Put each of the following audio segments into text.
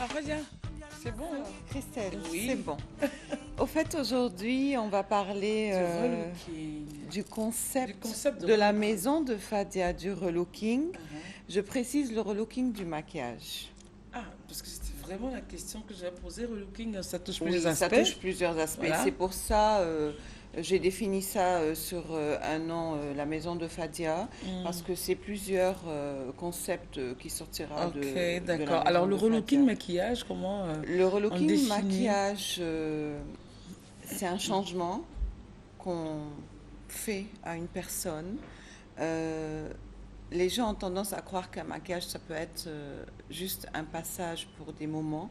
Ah, regarde, c'est bon. Hein. Christelle, Oui. c'est bon. Au fait, aujourd'hui, on va parler Du relooking. du Du concept concept de de la relooking. maison de Fadia, du relooking. Uh-huh. Je précise le relooking du maquillage. Ah, parce que c'était vraiment la question que j'avais posée. Relooking, ça touche Oui, plusieurs ça aspects. touche plusieurs aspects. Voilà. C'est pour ça j'ai défini ça sur un nom, la maison de Fadia, parce que c'est plusieurs concepts qui sortira Ok, de la d'accord. maison Alors, le de relooking Fadia. maquillage, comment Le on le relooking définit? maquillage, c'est un changement qu'on fait à une personne. Euh, les gens ont tendance à croire qu'un maquillage, ça peut être juste un passage pour des moments.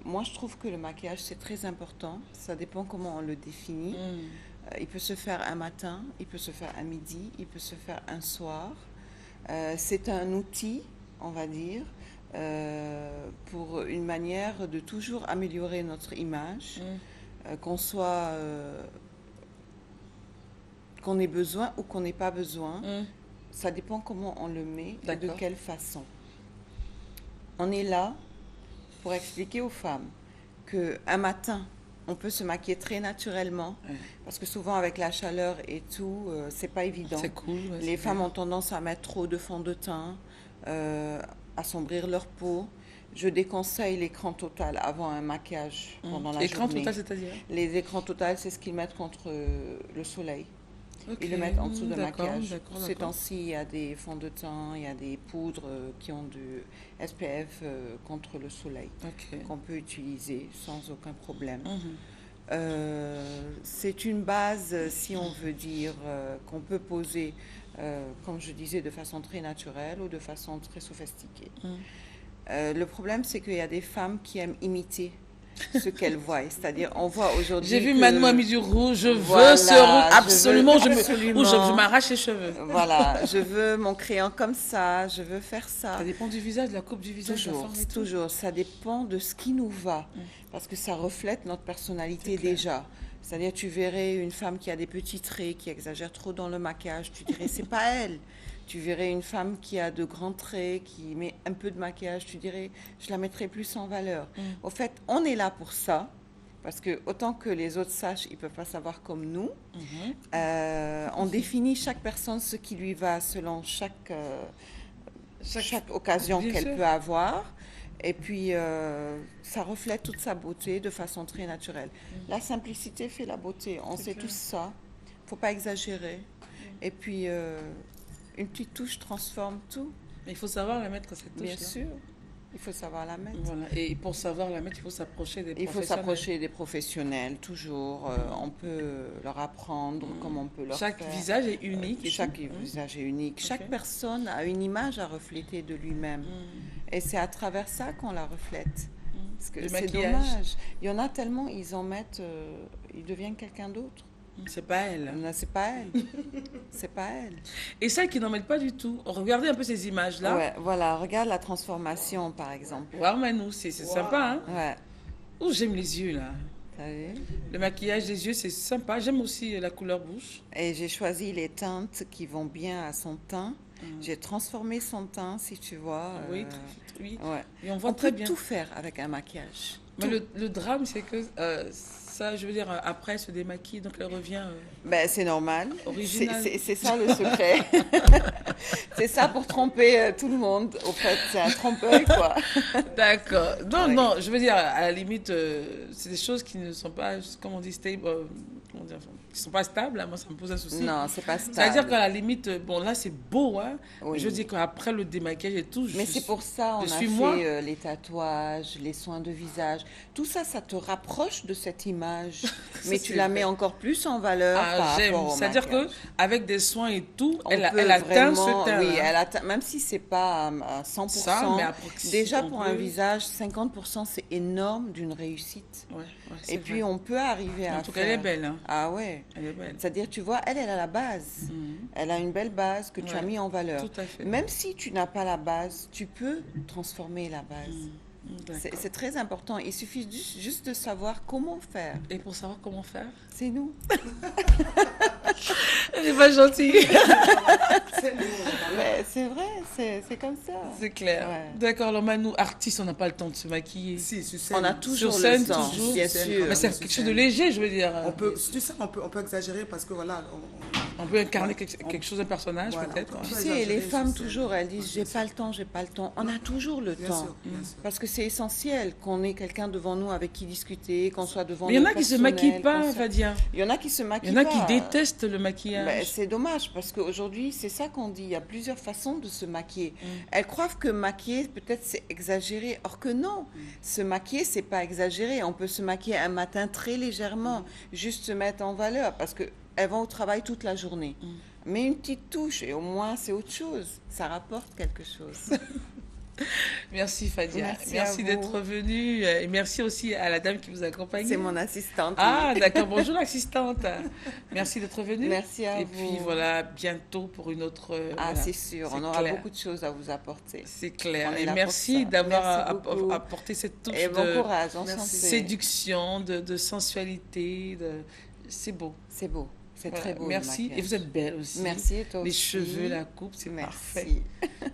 Moi, je trouve que le maquillage, c'est très important. Ça dépend comment on le définit. Hmm. Il peut se faire un matin, il peut se faire un midi, il peut se faire un soir. C'est un outil, on va dire, pour une manière de toujours améliorer notre image, Hmm. qu'on soit, qu'on ait besoin ou qu'on n'ait pas besoin. Hmm. Ça dépend comment on le met et de D'accord. quelle façon. On est là pour expliquer aux femmes qu'un matin, on peut se maquiller très naturellement, Ouais. parce que souvent avec la chaleur et tout, c'est pas évident. C'est cool. Ouais, Les c'est femmes bien. ont tendance à mettre trop de fond de teint, assombrir leur peau. Je déconseille l'écran total avant un maquillage pendant la Écran journée. total, c'est-à-dire? Les écrans total, c'est ce qu'ils mettent contre le soleil. Ok. Ils le mettent en dessous de D'accord, maquillage. d'accord, Ces d'accord. temps-ci, il y a des fonds de teint, il y a des poudres qui ont du SPF contre le soleil Ok. qu'on peut utiliser sans aucun problème. Mhm. C'est une base, si on veut dire, qu'on peut poser, comme je disais, de façon très naturelle ou de façon très sophistiquée. Mhm. Le problème, c'est qu'il y a des femmes qui aiment imiter ce qu'elles voient. C'est-à-dire, on voit aujourd'hui J'ai vu que... Manon a mis du rouge, je veux Voilà, ce rouge, je veux absolument, ou je absolument... m'arrache les cheveux. Voilà, je veux mon crayon comme ça, je veux faire ça. Ça dépend du visage, de la coupe du visage, de la Toujours, forme et tout. toujours. Ça dépend de ce qui nous va. Mm. Parce que ça reflète notre C'est personnalité clair. déjà. C'est-à-dire, tu verrais une femme qui a des petits traits, qui exagère trop dans le maquillage, tu dirais, c'est pas elle. Tu verrais une femme qui a de grands traits, qui met un peu de maquillage, tu dirais, je la mettrais plus en valeur. Mm. Au fait, on est là pour ça. Parce que autant que les autres sachent, ils ne peuvent pas savoir comme nous. Mhm. On définit chaque personne ce qui lui va selon chaque occasion Bien qu'elle sûr. peut avoir. Et puis, ça reflète toute sa beauté de façon très naturelle. La simplicité fait la beauté. On C'est sait clair. tous ça. Il ne faut pas exagérer. Et puis, une petite touche transforme tout, Mais il faut savoir la mettre, cette bien touche-là. sûr. Il faut savoir la mettre. Voilà. Et pour savoir la mettre, il faut s'approcher des Il faut professionnels. s'approcher des professionnels, toujours. On peut leur apprendre comme on peut leur Chaque faire. visage est unique. Et Chaque tout. visage est unique. Chaque Ok. personne a une image à refléter de lui-même. Mm. Et c'est à travers ça qu'on la reflète. Parce que Le c'est maquillage. dommage. Il y en a tellement, ils en mettent, ils deviennent quelqu'un d'autre. C'est pas elle. Non, c'est pas elle. C'est pas elle. Et celles qui n'en mettent pas du tout, regardez un peu ces images-là. Ouais, voilà, regarde la transformation, par exemple. Wow, Manou, c'est sympa, hein? Ouais, Oh, j'aime les yeux, là. t'as vu? Le maquillage des yeux, c'est sympa. J'aime aussi la couleur bouche. Et j'ai choisi les teintes qui vont bien à son teint. J'ai transformé son teint, si tu vois. Oui, oui. Ouais. Et on voit On très peut bien. tout faire avec un maquillage. Mais Tout. le drame, c'est que ça, je veux dire, après, elle se démaquille, donc elle revient Ben, c'est normal. originale. C'est ça le secret. C'est ça pour tromper tout le monde. Au fait, c'est un trompeur, quoi. D'accord. Non, Oui. non, je veux dire, à la limite, c'est des choses qui ne sont pas, comme on dit, stable, comment dire, qui sont pas stables. Là, moi, ça me pose un souci. Non, c'est pas C'est-à-dire stable. qu'à la limite, bon, là, c'est beau, hein. Oui. Je veux dire qu'après le démaquillage et tout, Mais c'est pour ça on je a suis fait moi. les tatouages, les soins de visage. Tout ça, ça te rapproche de cette image. Mais tu c'est la vrai. mets encore plus en valeur Ah, par j'aime. rapport au C'est-à-dire que maquillage. avec des soins et tout, On elle, peut elle atteint vraiment, ce teint. oui, elle atteint, même si c'est pas à Ça, 100%, mais approximativement. déjà pour un visage, 50% c'est énorme d'une réussite. Ouais, c'est Et puis vrai. on peut arriver En à tout cas, elle est faire. belle. Hein. Ah ouais. Elle est belle. C'est-à-dire, tu vois, elle a la base. Mhm. Elle a une belle base que tu as Ouais, mis en valeur. tout à fait. Même si tu n'as pas la base, tu peux transformer la base. C'est très important. Il suffit juste de savoir comment faire. Et pour savoir comment faire? C'est nous. Elle n'est pas gentille. Mais c'est vrai, c'est comme ça. C'est clair. Ouais. D'accord, alors nous, artistes, on n'a pas le temps de se maquiller. Si, sur scène. On a toujours Sur scène, le temps, toujours. bien Sur scène, sûr. Mais c'est sur quelque scène. chose de léger, je veux dire. On peut exagérer parce que voilà. On peut incarner quelque chose, un personnage, Voilà. peut-être. Tu peut sais, exagérer les sur femmes scène. toujours, elles disent Bien j'ai pas le temps, j'ai pas le temps. On a toujours le Bien temps. sûr, bien sûr. Parce que c'est essentiel qu'on ait quelqu'un devant nous avec qui discuter, qu'on soit devant Mais il y en nos a qui se personnels, maquillent pas, qu'on soit- Fadia. Il y en a qui se Il maquillent y en a pas. qui détestent le Ben, maquillage. c'est dommage parce qu'aujourd'hui, c'est ça qu'on dit. Il y a plusieurs façons de se maquiller. Elles croient que maquiller, peut-être, c'est exagéré. Or que non, se maquiller, c'est pas exagéré. On peut se maquiller un matin très légèrement, juste se mettre en valeur parce qu'elles vont au travail toute la journée. Mais une petite touche, et au moins, c'est autre chose. Ça rapporte quelque chose. Merci, Fadia. Merci à vous. d'être venue. Et merci aussi à la dame qui vous accompagne. C'est mon assistante. Ah, oui. d'accord. Bonjour, l'assistante. Merci d'être venue. Merci à Et vous. puis voilà, bientôt pour une autre. Ah, voilà. c'est sûr. On C'est aura clair. beaucoup de choses à vous apporter. C'est clair. On est Et là pour merci ça. d'avoir Merci beaucoup. apporté cette touche Et bon de courage, on s'en Merci. fait. séduction, de sensualité. C'est beau. C'est beau. C'est Voilà. très beau. le Merci. Et maquillage. vous êtes belle aussi. Merci, et toi Les aussi. cheveux, la coupe, c'est Merci. parfait.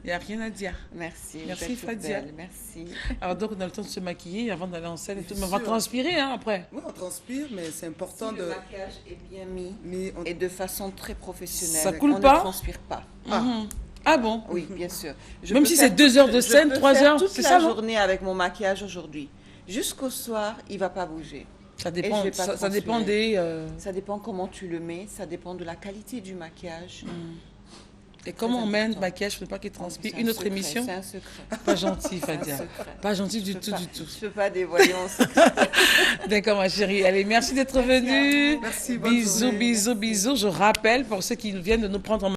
Il n'y a rien à dire. Merci. vous Merci, êtes toute Fadia. belle. Merci. Alors donc, on a le temps de se maquiller avant d'aller en scène et tout. Bien Mais on va sûr. transpirer hein, après. Oui, on transpire, mais c'est important Si de. le maquillage est bien mis Mais on- et de façon très professionnelle, Ça coule on pas ne transpire pas. Mhm. Ah bon? Oui, bien sûr. Je Même peux si faire c'est 2 heures de je scène, peux 3 faire heures, toute c'est la ça, non? journée avec mon maquillage aujourd'hui. Jusqu'au soir, il va pas bouger. Ça Et dépend, je vais pas ça dépend transpirer. des... Ça dépend comment tu le mets, ça dépend de la qualité du maquillage. Et comment on mène le important. maquillage pour ne pas qu'il transpire? C'est un Une autre secret, émission? C'est un secret. Pas gentil, C'est un Fadia. secret. Pas gentil Je du peux tout, pas- du tout. Je peux pas dévoiler mon secret. D'accord, ma chérie. Allez, merci d'être venue. Merci, bonne Bisous, journée. bisous, bisous. Je rappelle, pour ceux qui viennent de nous prendre en